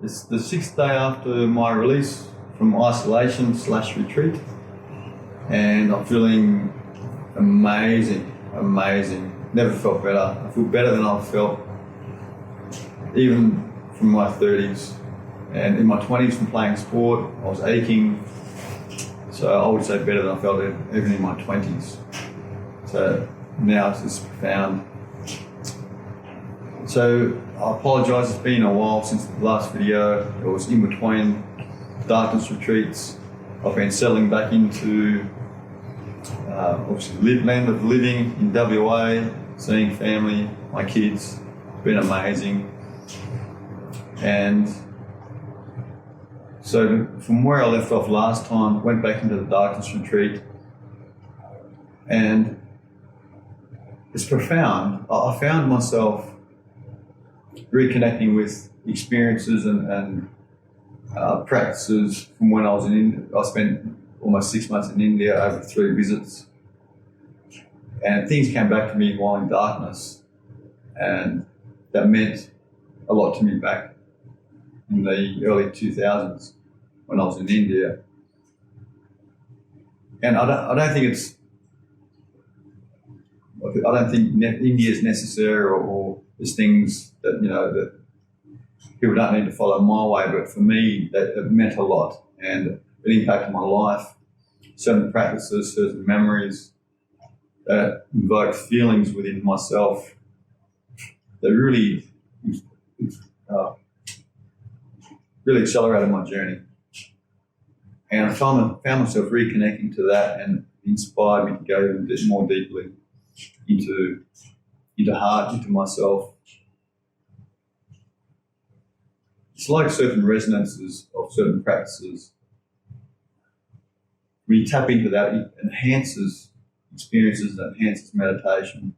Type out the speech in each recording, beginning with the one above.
It's the 6th day after my release from isolation/retreat, and I'm feeling amazing. Never felt better. I feel better than I've felt even from my 30s. And in my 20s from playing sport, I was aching. So I would say better than I felt even in my 20s. So now it's just profound. So I apologise, it's been a while since the last video. It was in between darkness retreats. I've been settling back into obviously land of living in WA, seeing family, my kids. It's been amazing. And so from where I left off last time, went back into the darkness retreat, and it's profound. I found myself reconnecting with experiences and practices from when I was in India. I spent almost 6 months in India over 3 visits, and things came back to me while in darkness, and that meant a lot to me back in the early 2000s when I was in India. And I don't think India is necessary or there's things that, that people don't need to follow my way, but for me, it meant a lot, and it impacted my life. Certain practices, certain memories that invoked feelings within myself that really accelerated my journey. And I found myself reconnecting to that, and inspired me to go even more deeply into heart, into myself. It's like certain resonances of certain practices. When you tap into that, it enhances experiences, it enhances meditation.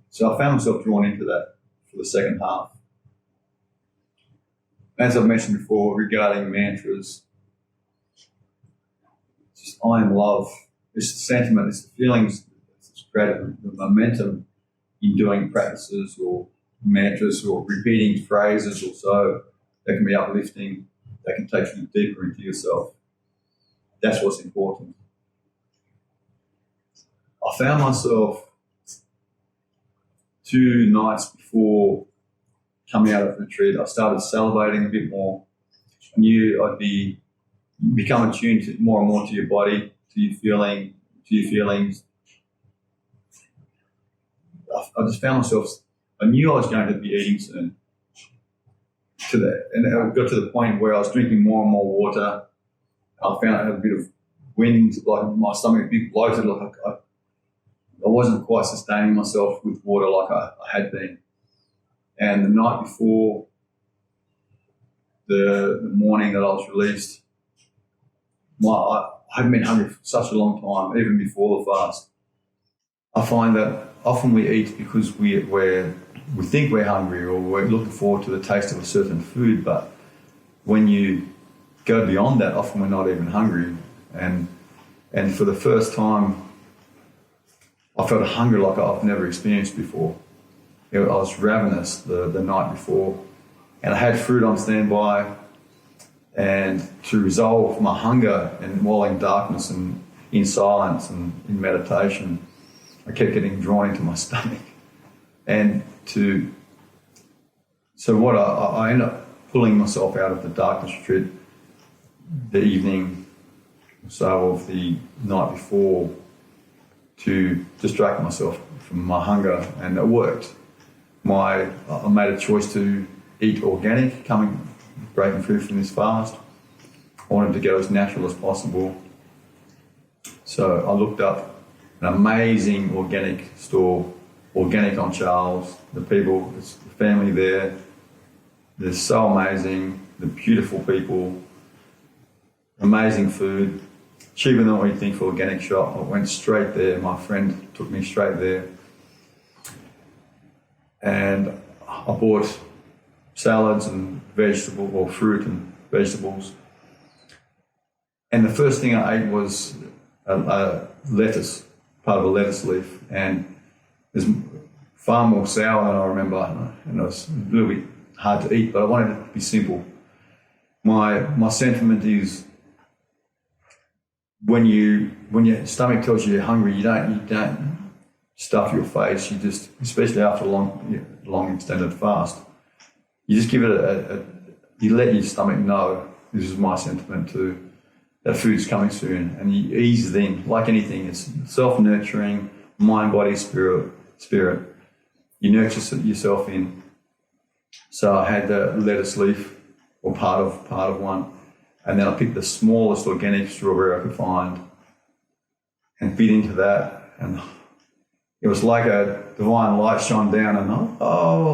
So I found myself drawn into that for the second half. As I've mentioned before, regarding mantras, it's just I am love. It's the sentiment, it's the feelings, it's created the momentum in doing practices or mantras or repeating phrases or so that can be uplifting, that can take you deeper into yourself. That's what's important. I found myself 2 nights before coming out of retreat, I started salivating a bit more. I knew I'd become attuned more and more to your body, to your feelings. I just found myself, I knew I was going to be eating soon. And I got to the point where I was drinking more and more water. I found I had a bit of wind, like my stomach a bit bloated, like I wasn't quite sustaining myself with water like I had been. And the night before the morning that I was released, I hadn't been hungry for such a long time, even before the fast. I find that often we eat because we think we're hungry or we're looking forward to the taste of a certain food, but when you go beyond that, often we're not even hungry. And for the first time, I felt a hunger like I've never experienced before. I was ravenous the night before, and I had fruit on standby. And to resolve my hunger, and while in darkness and in silence and in meditation, I kept getting drawn into my stomach. And I ended up pulling myself out of the darkness retreat the evening or so of the night before to distract myself from my hunger, and it worked. I made a choice to eat organic, breaking through from this fast. I wanted to go as natural as possible. So I looked up an amazing organic store, Organic on Charles. The people, the family there, they're so amazing. The beautiful people, amazing food, cheaper than what you think for organic shop. I went straight there. My friend took me straight there. And I bought salads and vegetables, or fruit and vegetables. And the first thing I ate was a lettuce, part of a lettuce leaf. And it was far more sour than I remember. And it was a little bit hard to eat, but I wanted it to be simple. My sentiment is when your stomach tells you you're hungry, you don't stuff your face. You just, especially after a long extended fast, you just give it you let your stomach know. This is my sentiment too. That food's coming soon, and you ease it in. Like anything, it's self-nurturing, mind, body, spirit. You nurture yourself in. So I had the lettuce leaf, or part of one, and then I picked the smallest organic strawberry I could find, and bit into that, and it was like a divine light shone down, and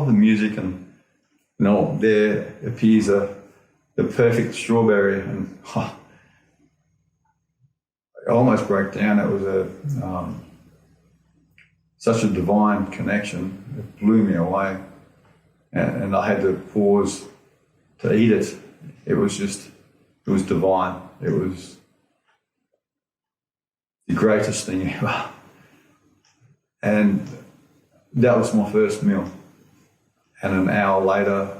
the music, and there appears the perfect strawberry, and I almost broke down. It was such a divine connection. It blew me away, and I had to pause to eat it. It was divine. It was the greatest thing ever. And that was my first meal. And an hour later,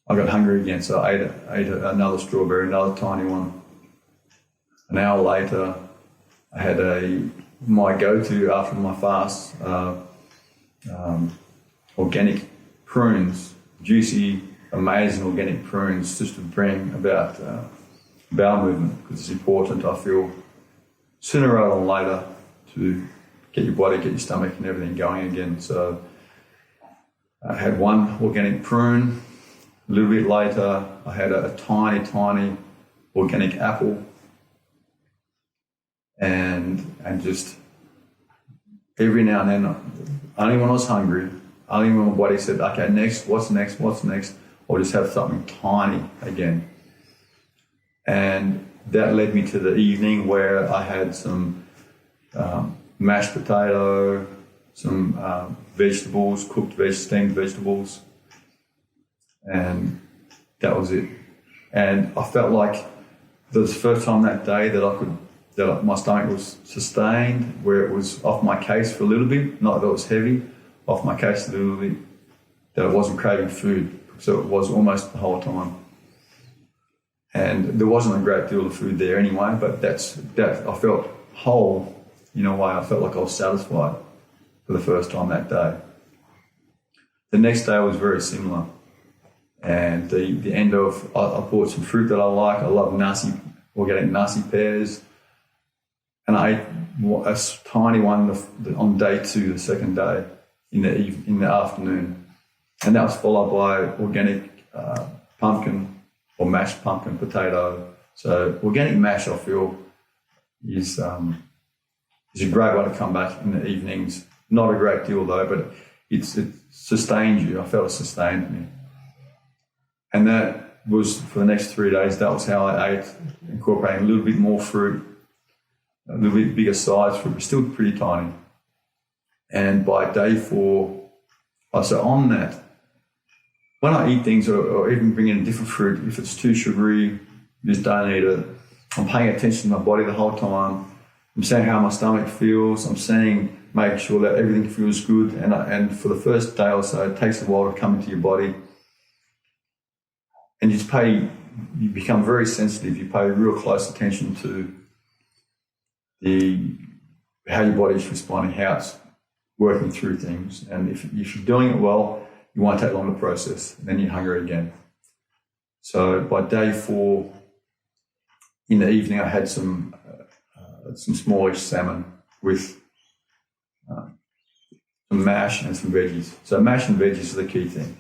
I got hungry again, so I ate another strawberry, another tiny one. An hour later, I had my go-to after my fast, organic prunes, juicy, amazing organic prunes, just to bring about bowel movement, because it's important, I feel, sooner rather than later, to get your body, get your stomach and everything going again. So I had one organic prune. A little bit later, I had a tiny, tiny organic apple, and just every now and then, only when I was hungry, only when my body said, okay, next, what's next, I'll just have something tiny again. And that led me to the evening where I had some mashed potato, some vegetables, steamed vegetables, and that was it. And I felt like it was the first time that day that my stomach was sustained, where it was off my case for a little bit, not that it was heavy, off my case a little bit, that I wasn't craving food. So it was almost the whole time. And there wasn't a great deal of food there anyway, but that I felt whole in a way. I felt like I was satisfied for the first time that day. The next day was very similar. And the end of, I bought some fruit that I like. I love organic nasi pears. And I ate a tiny one on day 2, the second day, in the afternoon. And that was followed by organic pumpkin or mashed pumpkin potato. So organic mash, I feel, is a great way to come back in the evenings. Not a great deal though, but it sustained you. I felt it sustained me. And that was for the next 3 days. That was how I ate, incorporating a little bit more fruit, a little bit bigger size fruit, but still pretty tiny. And by day 4, on that, when I eat things or even bring in a different fruit, if it's too sugary, just don't eat it. I'm paying attention to my body the whole time. I'm seeing how my stomach feels. I'm making sure that everything feels good. And for the first day or so, it takes a while to come into your body. And you become very sensitive. You pay real close attention to how your body is responding, how it's working through things. And if you're doing it well, you won't take long to process, and then you're hungry again. So by day 4, in the evening, I had some smallish salmon with some mash and some veggies. So mash and veggies are the key thing.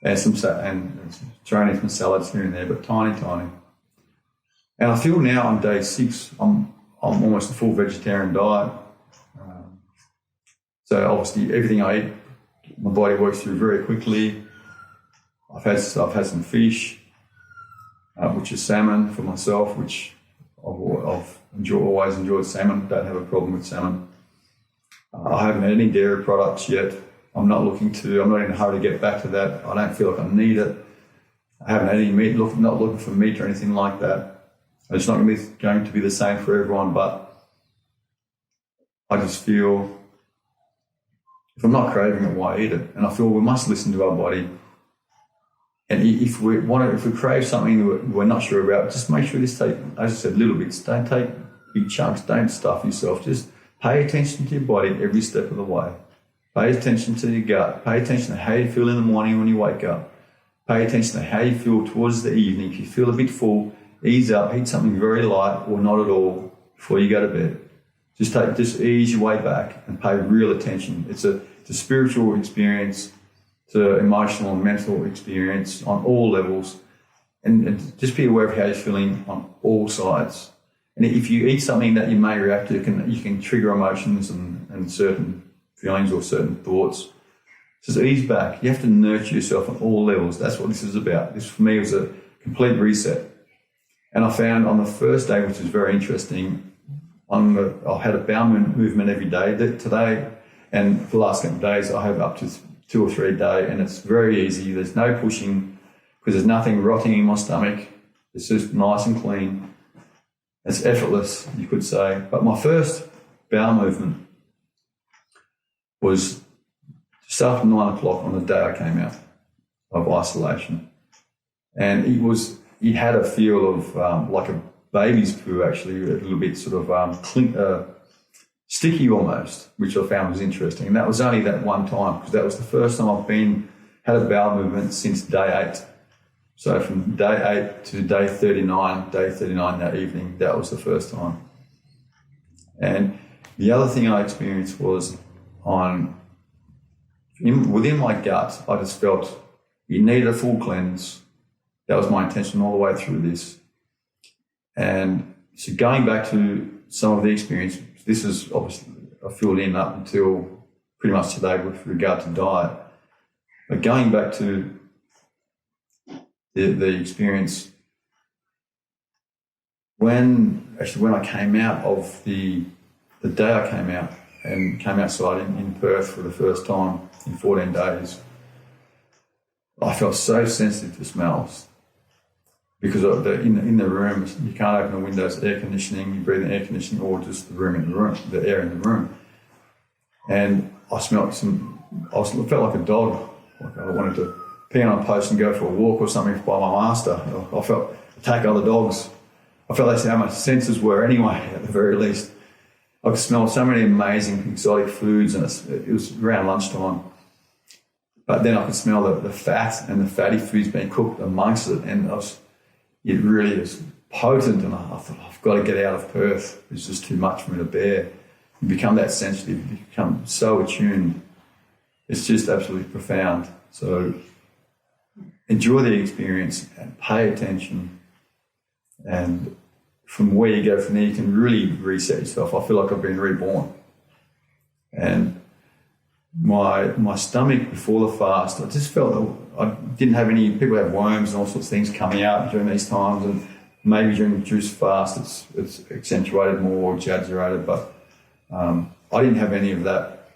And throwing in some salads here and there, but tiny. And I feel now on day 6, I'm almost a full vegetarian diet. So obviously everything I eat, my body works through very quickly. I've had some fish, which is salmon for myself, which I've always enjoyed salmon. Don't have a problem with salmon. I haven't had any dairy products yet. I'm not in a hurry to get back to that. I don't feel like I need it. I haven't had any meat. Not looking for meat or anything like that. It's not going to be the same for everyone, but I just feel if I'm not craving it, why eat it? And I feel we must listen to our body. And if we crave something that we're not sure about, just make sure take, as I said, little bits. Don't take big chunks. Don't stuff yourself. Just pay attention to your body every step of the way. Pay attention to your gut. Pay attention to how you feel in the morning when you wake up. Pay attention to how you feel towards the evening. If you feel a bit full, ease up, eat something very light or not at all before you go to bed. Just ease your way back and pay real attention. It's a spiritual experience, it's an emotional and mental experience on all levels, and just be aware of how you're feeling on all sides. And if you eat something that you may react to, you can trigger emotions and certain feelings or certain thoughts. Just ease back. You have to nurture yourself on all levels. That's what this is about. This for me was a complete reset. And I found on the first day, which is very interesting, I had a bowel movement every day. Today and for the last couple of days, I have up to 2 or 3 a day, and it's very easy. There's no pushing because there's nothing rotting in my stomach. It's just nice and clean. It's effortless, you could say. But my first bowel movement was just after 9 o'clock on the day I came out of isolation. And it had a feel of like a baby's poo, actually, a little bit sort of sticky almost, which I found was interesting. And that was only that one time, because that was the first time I've had a bowel movement since day 8. So from day 8 to day 39 that evening, that was the first time. And the other thing I experienced was within my gut, I just felt it needed a full cleanse. That was my intention all the way through this. And so going back to some of the experience, this is obviously I filled in up until pretty much today with regard to diet. But going back to the experience, when I came out of the day I came out and came outside in Perth for the first time in 14 days, I felt so sensitive to smells. Because in the room, you can't open the windows, air conditioning, you breathe in air conditioning, or just the air in the room. And I felt like a dog, like I wanted to pee on a post and go for a walk or something by my master. I felt attack other dogs. I felt that's how my senses were anyway, at the very least. I could smell so many amazing exotic foods, and it was around lunchtime. But then I could smell the fat and the fatty foods being cooked amongst it, and it really is potent, and I thought, I've got to get out of Perth. It's just too much for me to bear. You become that sensitive, you become so attuned. It's just absolutely profound. So enjoy the experience and pay attention. And from where you go from there, you can really reset yourself. I feel like I've been reborn. And my stomach before the fast, I just felt I didn't have any, people have worms and all sorts of things coming out during these times, and maybe during the juice fast it's accentuated more, exaggerated, but I didn't have any of that.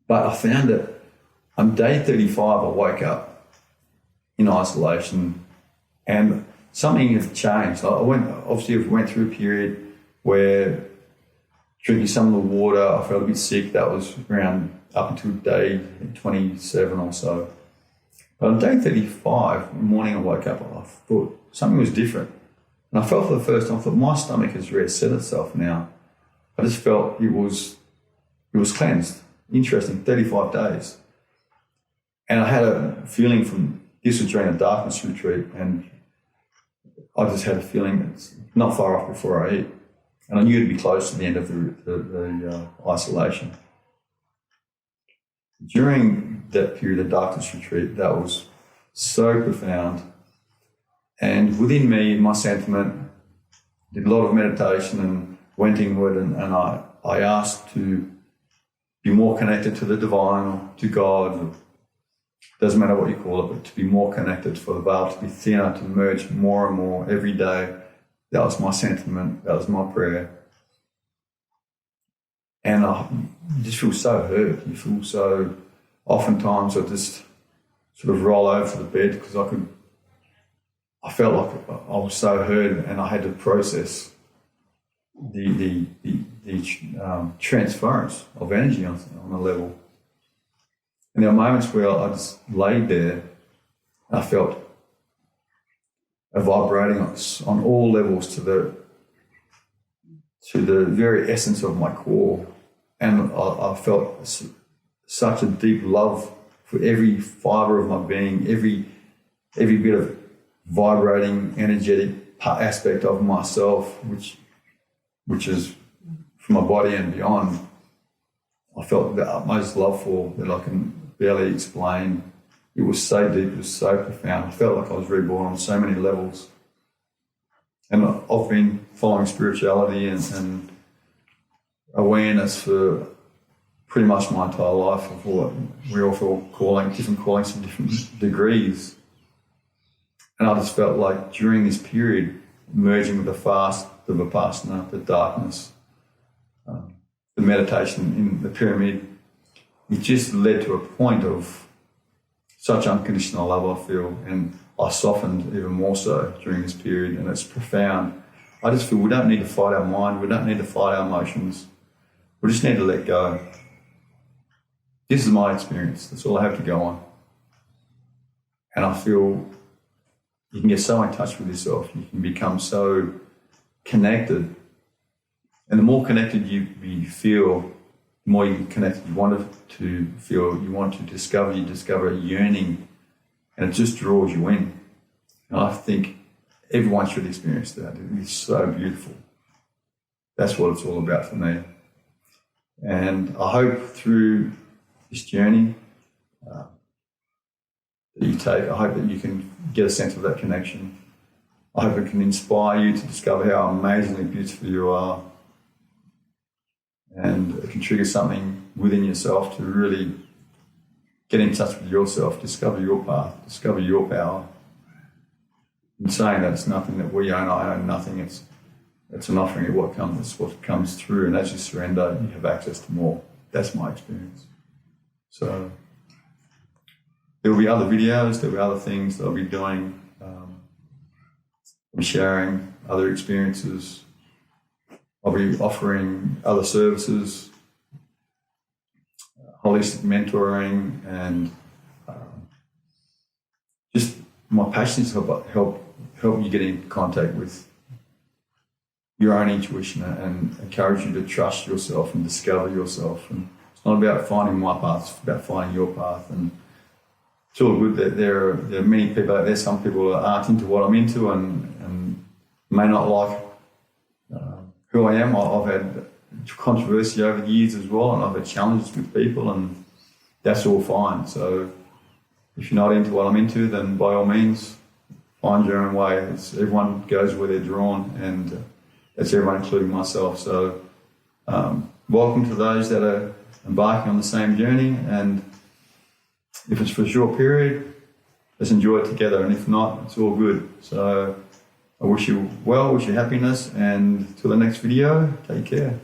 But I found that on day 35 I woke up in isolation and something had changed. I went through a period where drinking some of the water, I felt a bit sick. That was around up until day 27 or so. But on day 35, in the morning I woke up, I thought something was different. And I felt for the first time, I thought my stomach has reset itself now. I just felt it was cleansed. Interesting, 35 days. And I had a feeling this was during a darkness retreat, and I just had a feeling it's not far off before I eat. And I knew it'd be close to the end of the isolation. During that period of darkness retreat, that was so profound. And within me, my sentiment, did a lot of meditation and went inward, and I asked to be more connected to the divine or to God. Doesn't matter what you call it, but to be more connected, for the veil to be thinner, to merge more and more every day. That was my sentiment. That was my prayer. And you just feel so hurt. You feel so, oftentimes I just sort of roll over the bed because I felt like I was so hurt, and I had to process the transference of energy on a level. And there were moments where I just laid there and I felt a vibrating on all levels to the very essence of my core. And I felt such a deep love for every fibre of my being, every bit of vibrating, energetic aspect of myself, which is from my body and beyond. I felt the utmost love for that I can barely explain. It was so deep, it was so profound. I felt like I was reborn on so many levels. And I've been following spirituality and awareness for pretty much my entire life. We all feel different callings to different degrees. And I just felt like during this period, merging with the fast, the Vipassana, the darkness, the meditation in the pyramid, it just led to a point of such unconditional love, I feel, and I softened even more so during this period, and it's profound. I just feel we don't need to fight our mind, we don't need to fight our emotions, we just need to let go. This is my experience, that's all I have to go on. And I feel you can get so in touch with yourself, you can become so connected. And the more connected you feel, the more you connected you want to feel, you want to discover, you discover a yearning, and it just draws you in. And I think everyone should experience that. It is so beautiful. That's what it's all about for me. And I hope through this journey that you take, I hope that you can get a sense of that connection. I hope it can inspire you to discover how amazingly beautiful you are. And it can trigger something within yourself to really get in touch with yourself, discover your path, discover your power. In saying that, it's nothing that we own, I own nothing. It's an offering of what comes through, and as you surrender, you have access to more. That's my experience. So there will be other videos, there will be other things that I'll be doing. I'll be sharing other experiences. I'll be offering other services, holistic mentoring, and just my passion is to help you get in contact with your own intuition and encourage you to trust yourself and discover yourself. And it's not about finding my path, it's about finding your path. And it's all good that there are many people out there, some people aren't into what I'm into and may not like who I am. I've had controversy over the years as well, and I've had challenges with people, and that's all fine. So if you're not into what I'm into, then by all means, find your own way. Everyone goes where they're drawn, and that's everyone, including myself. So welcome to those that are embarking on the same journey, and if it's for a short period, let's enjoy it together, and if not, it's all good. So I wish you well, wish you happiness, and till the next video, take care.